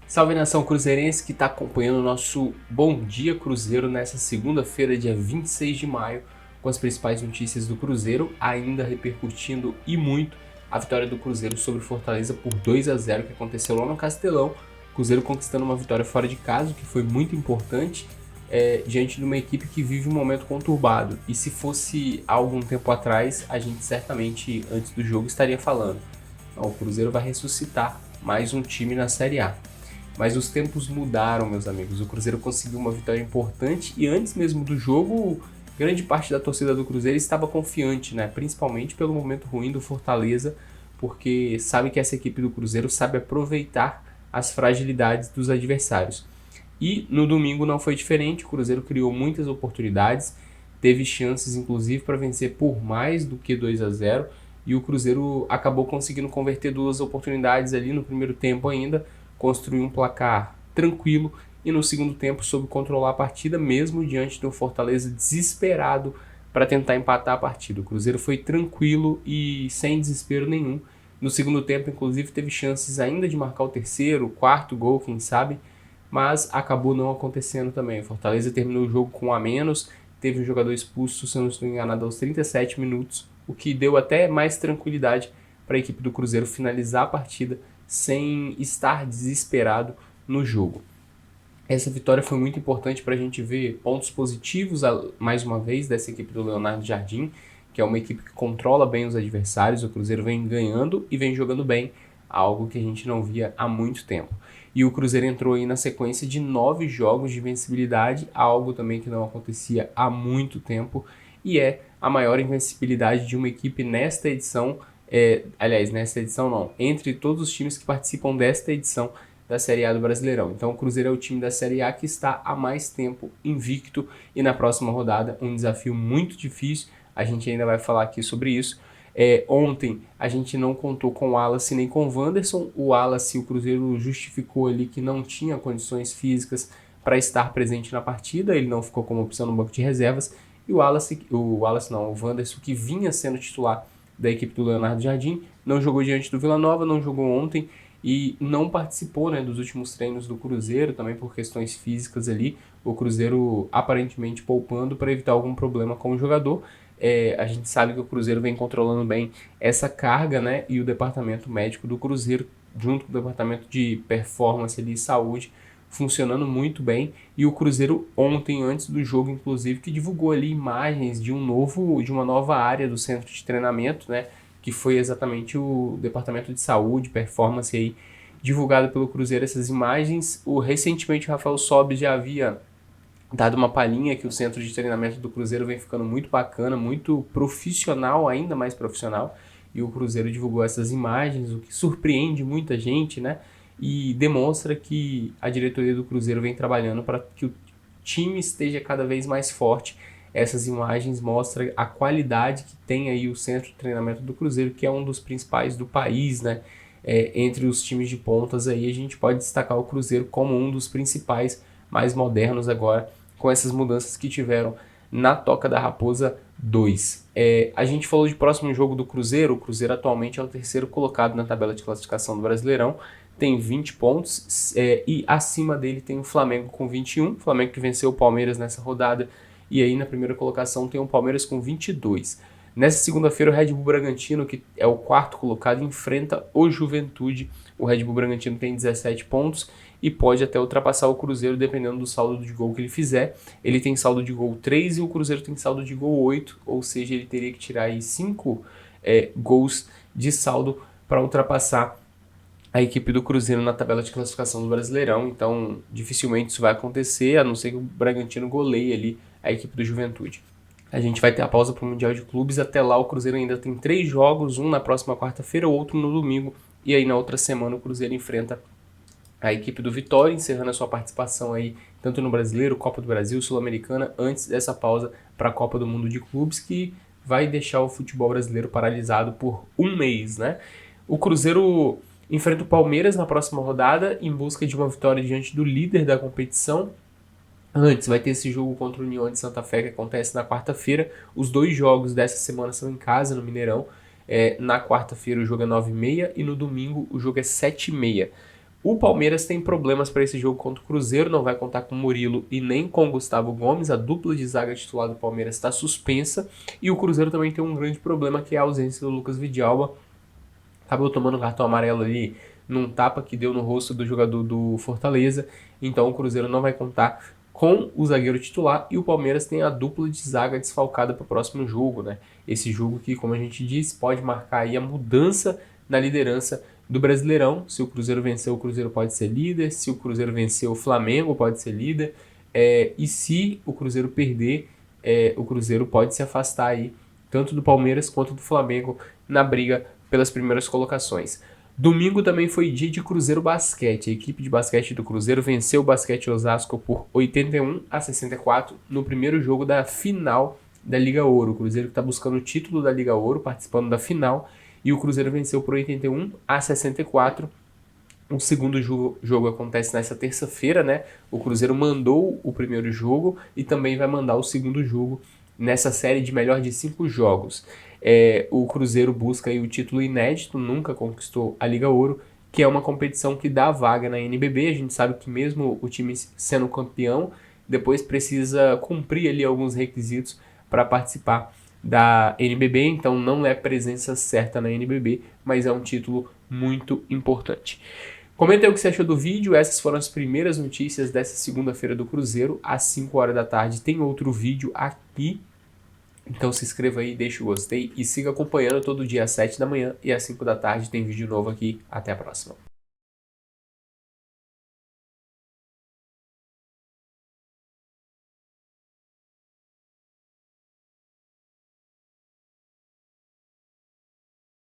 Salve nação cruzeirense que está acompanhando o nosso Bom Dia Cruzeiro nessa segunda-feira, dia 26 de maio, com as principais notícias do Cruzeiro, ainda repercutindo e muito a vitória do Cruzeiro sobre o Fortaleza por 2-0 que aconteceu lá no Castelão. O Cruzeiro conquistando uma vitória fora de casa, o que foi muito importante, diante de uma equipe que vive um momento conturbado. E se fosse há algum tempo atrás, a gente certamente, antes do jogo, estaria falando: não, o Cruzeiro vai ressuscitar mais um time na Série A. Mas os tempos mudaram, meus amigos. O Cruzeiro conseguiu uma vitória importante e antes mesmo do jogo, grande parte da torcida do Cruzeiro estava confiante, né? Principalmente pelo momento ruim do Fortaleza, porque sabe que essa equipe do Cruzeiro sabe aproveitar as fragilidades dos adversários. E no domingo não foi diferente, o Cruzeiro criou muitas oportunidades, teve chances inclusive para vencer por mais do que 2-0 e o Cruzeiro acabou conseguindo converter duas oportunidades ali no primeiro tempo ainda, construiu um placar tranquilo e no segundo tempo soube controlar a partida mesmo diante do Fortaleza desesperado para tentar empatar a partida. O Cruzeiro foi tranquilo e sem desespero nenhum. No segundo tempo, inclusive, teve chances ainda de marcar o terceiro, o quarto gol, quem sabe, mas acabou não acontecendo também. O Fortaleza terminou o jogo com um a menos, teve um jogador expulso, se eu não estou enganado, aos 37 minutos, o que deu até mais tranquilidade para a equipe do Cruzeiro finalizar a partida sem estar desesperado no jogo. Essa vitória foi muito importante para a gente ver pontos positivos, mais uma vez, dessa equipe do Leonardo Jardim, que é uma equipe que controla bem os adversários. O Cruzeiro vem ganhando e vem jogando bem, algo que a gente não via há muito tempo. E o Cruzeiro entrou aí na sequência de 9 jogos de invencibilidade, algo também que não acontecia há muito tempo, e é a maior invencibilidade de uma equipe nesta edição, aliás, nesta edição não, entre todos os times que participam desta edição da Série A do Brasileirão. Então o Cruzeiro é o time da Série A que está há mais tempo invicto e na próxima rodada um desafio muito difícil, a gente ainda vai falar aqui sobre isso. Ontem a gente não contou com o Wallace nem com o Wanderson. O Wallace, o Cruzeiro justificou ali que não tinha condições físicas para estar presente na partida, ele não ficou como opção no banco de reservas. E o Wanderson, que vinha sendo titular da equipe do Leonardo Jardim, não jogou diante do Vila Nova, não jogou ontem e não participou, né, dos últimos treinos do Cruzeiro, também por questões físicas ali, o Cruzeiro aparentemente poupando para evitar algum problema com o jogador. A gente sabe que o Cruzeiro vem controlando bem essa carga, né, e o departamento médico do Cruzeiro, junto com o departamento de performance ali, e saúde, funcionando muito bem. E o Cruzeiro ontem, antes do jogo, inclusive, que divulgou ali imagens de uma nova área do centro de treinamento, né, que foi exatamente o departamento de saúde, performance aí, divulgado pelo Cruzeiro essas imagens. Recentemente o Rafael Sobis já havia dado uma palhinha que o centro de treinamento do Cruzeiro vem ficando muito bacana, muito profissional, ainda mais profissional, e o Cruzeiro divulgou essas imagens, o que surpreende muita gente, né? E demonstra que a diretoria do Cruzeiro vem trabalhando para que o time esteja cada vez mais forte. Essas imagens mostram a qualidade que tem aí o centro de treinamento do Cruzeiro, que é um dos principais do país, né? Entre os times de pontas aí a gente pode destacar o Cruzeiro como um dos principais, mais modernos agora, com essas mudanças que tiveram na Toca da Raposa 2. A gente falou de próximo jogo do Cruzeiro. O Cruzeiro atualmente é o terceiro colocado na tabela de classificação do Brasileirão, tem 20 pontos, e acima dele tem o Flamengo com 21, o Flamengo que venceu o Palmeiras nessa rodada, e aí na primeira colocação tem o Palmeiras com 22. Nessa segunda-feira o Red Bull Bragantino, que é o quarto colocado, enfrenta o Juventude. O Red Bull Bragantino tem 17 pontos e pode até ultrapassar o Cruzeiro dependendo do saldo de gol que ele fizer. Ele tem saldo de gol 3 e o Cruzeiro tem saldo de gol 8, ou seja, ele teria que tirar aí 5 gols de saldo para ultrapassar a equipe do Cruzeiro na tabela de classificação do Brasileirão. Então dificilmente isso vai acontecer, a não ser que o Bragantino goleie ali a equipe do Juventude. A gente vai ter a pausa para o Mundial de Clubes. Até lá o Cruzeiro ainda tem 3 jogos, um na próxima quarta-feira, outro no domingo. E aí na outra semana o Cruzeiro enfrenta a equipe do Vitória, encerrando a sua participação aí tanto no Brasileiro, Copa do Brasil, Sul-Americana, antes dessa pausa para a Copa do Mundo de Clubes, que vai deixar o futebol brasileiro paralisado por um mês, né? O Cruzeiro enfrenta o Palmeiras na próxima rodada em busca de uma vitória diante do líder da competição. Antes vai ter esse jogo contra o União de Santa Fé que acontece na quarta-feira. Os 2 jogos dessa semana são em casa, no Mineirão. Na quarta-feira o jogo é 9h30 e no domingo o jogo é 7h30. O Palmeiras tem problemas para esse jogo contra o Cruzeiro, não vai contar com Murilo e nem com Gustavo Gomes, a dupla de zaga titular do Palmeiras está suspensa, e o Cruzeiro também tem um grande problema, que é a ausência do Lucas Vidalba. Acabou tomando cartão amarelo ali num tapa que deu no rosto do jogador do Fortaleza, então o Cruzeiro não vai contar com o zagueiro titular, e o Palmeiras tem a dupla de zaga desfalcada para o próximo jogo, né? Esse jogo que, como a gente disse, pode marcar aí a mudança na liderança do Brasileirão. Se o Cruzeiro vencer, o Cruzeiro pode ser líder. Se o Cruzeiro vencer, o Flamengo pode ser líder. E se o Cruzeiro perder, o Cruzeiro pode se afastar aí, tanto do Palmeiras quanto do Flamengo, na briga pelas primeiras colocações. Domingo também foi dia de Cruzeiro Basquete. A equipe de basquete do Cruzeiro venceu o Basquete Osasco por 81-64 no primeiro jogo da final da Liga Ouro. O Cruzeiro está buscando o título da Liga Ouro, participando da final, e o Cruzeiro venceu por 81-64. O segundo jogo acontece nessa terça-feira, né? O Cruzeiro mandou o primeiro jogo e também vai mandar o segundo jogo nessa série de melhor de 5 jogos. O Cruzeiro busca aí o título inédito, nunca conquistou a Liga Ouro, que é uma competição que dá vaga na NBB. A gente sabe que mesmo o time sendo campeão, depois precisa cumprir ali alguns requisitos para participar da NBB, então não é presença certa na NBB, mas é um título muito importante. Comenta aí o que você achou do vídeo. Essas foram as primeiras notícias dessa segunda-feira do Cruzeiro. Às 5 horas da tarde tem outro vídeo aqui, então se inscreva aí, deixa o gostei e siga acompanhando. Todo dia às 7 da manhã e às 5 da tarde tem vídeo novo aqui. Até a próxima.